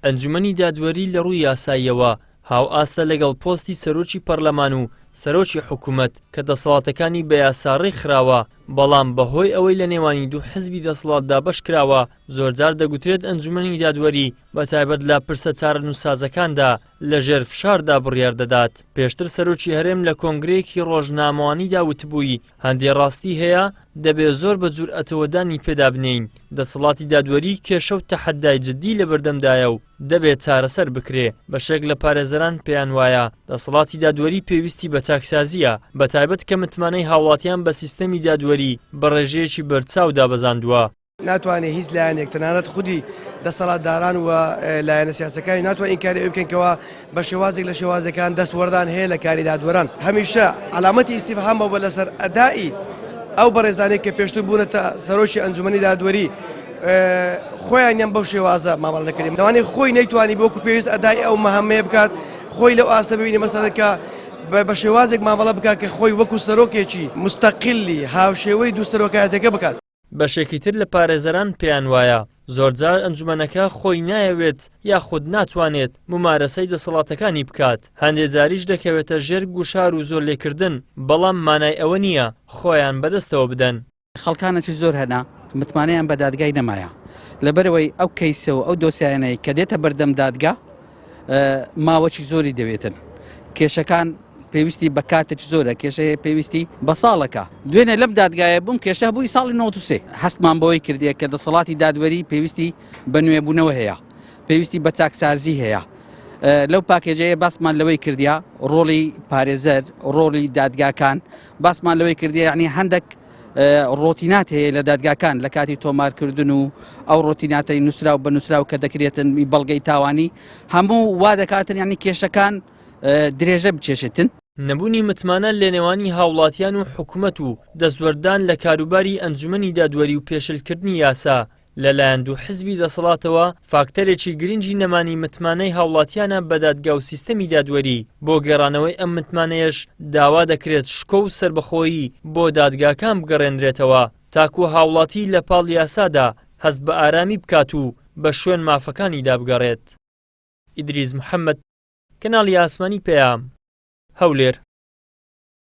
ئەنجومەنی دادوەری لە ڕووی یاساییەوە هاو ئاستە لەگەڵ پۆستی سەرۆکی پەرلەمان و سەرۆکی حکوومەت کە دەسەڵاتەکانی بە یاساڕێ خراوە، بەڵام بەهۆی ئەوەی لە نێوانی دوو حزبی دەسەڵاتدا بەش کراوە زۆرجار دەگوترێت ئەنجومەنی دادوەری بەتایبەت لە پرسە چارەنووسازەکاندا لە ژێر فشاردا بڕیار دەدات. پێشتر سەرۆکی هەرێم لە کۆنگرەیەکی ڕۆژنامەوانیدا وتبووی هەندێ ڕاستی هەیە دەبێت زۆر بە جورئەتەوەدانی پێدا بنین. دەسەڵاتی دادوەری کێشە و تەحەدای جددی لە بەردەمدایە و دەبێت چارەسەر بکرێ. بەشێک لە پارێزەران پێیان وایە دەسەڵاتی دادوەری پێویستی بە چاکسازیە، بەتایبەت کە متمانەی هاوڵاتیان بە سیستەمی دادوەری بە ڕێژەیەکی بەرچاو دابەزاندووە. ناتوانێت هیچ لایەنێک تەنانەت خودی دەسەڵاتداران و لایەنە سیاسەکانی ناتوانێت ئینکاری ئەوە بکەنکەوە بە شێوازێک لە شێوازەکان دەستوەردان هەیە لە کاری دادوەران. هەمیشە عەلامەتی ئیستیفهام بە لەسەر ئەدای ئەو بەڕێزانەی کە پێشتر بوونەتە سەرۆکی ئەنجومەنی دادوەری خۆیانیان بەو شێوازە مامەڵە نەکردین. لەوانەیە خۆی نەیتوانی بۆکو پێویست ئەدای ئەو مەهەمەیە بکات، خۆی لەو ئاستە ببینی مەسەڵەن کە بە شێوازێک مامەڵە بکات کە خۆی وەکو سەرۆکێکی مستەقیلی هاوشێوەی دوو سەرۆکایەتەکە بکات. بەشێکی تر لە پارێزەران پێیان وایە زۆرجار ئەنجومەنەکە خۆی نایەوێت یاخود ناتوانێت ممارەسەی دەسەڵاتەکانی بکات. هەندێک جاریش دەکەوێتە ژێر گوشار و زۆر لێکردن، بەڵام مانای ئەوە نییە خۆیان بەدەستەوە بدەن. خەڵکانێکی زۆر هەنا متمانەیان بە دادگای نەمایە لەبەرەوەی ئەو کەیسە و ئەو دۆسیانەی کە دێتە بەردەم دادگا ماوەی زۆری دەوێتن. کێشەکان پێویستی بە کاتێکی زۆرە، کێشەیە پێویستی بە ساڵەکە. دوێنێ لەم دادگایە بووم کێشە بووی ساڵی 93 هەستمان بۆی کردیە کە دەسەڵاتی دادوەری پێویستی بە نوێبوونەوە هەیە، پێویستی بە چاکسازی هەیە. لەو پاکێجەیە باسمان لەوەی کردیا ڕۆڵی پارێزەر، ڕۆڵی دادگاکان باسمان لەوەی کردیا، یعنی هەندێک ڕۆتینات هەیە لە دادگاکان لە کاتی تۆمارکردن و ئەو ڕۆتیناتەی نووسراو بە نووسراو کە دەکرێتن بەڵگەی تاوانی هەموو وا دەکاتن، یعنی کێشەکان درێژە بچێشێتن. نەبوونی متمانە لە نێوانی هاوڵاتیان و حکوومەت و دەستوەردان لە کاروباری ئەنجومەنی دادوەری و پێشلکردنی یاسا لەلایەن دوو حزبی دەسەڵاتەوە فاکتەرێکی گرنگی نەمانی متمانەی هاوڵاتیانە بە دادگا و سیستەمی دادوەری. بۆ گەڕانەوەی ئەم متمانەیەش داوا دەکرێت شکۆ و سربەخۆیی بۆ دادگاکان بگەڕێنرێتەوە تاکو هاوڵاتی لە پاڵ یاسادا هەست بە ئارامی بکات و بە شوێن مافەکانیدا بگەڕێت. ئیدریس محەممەد، کەناڵی ئاسمانی پێام، هەولێر.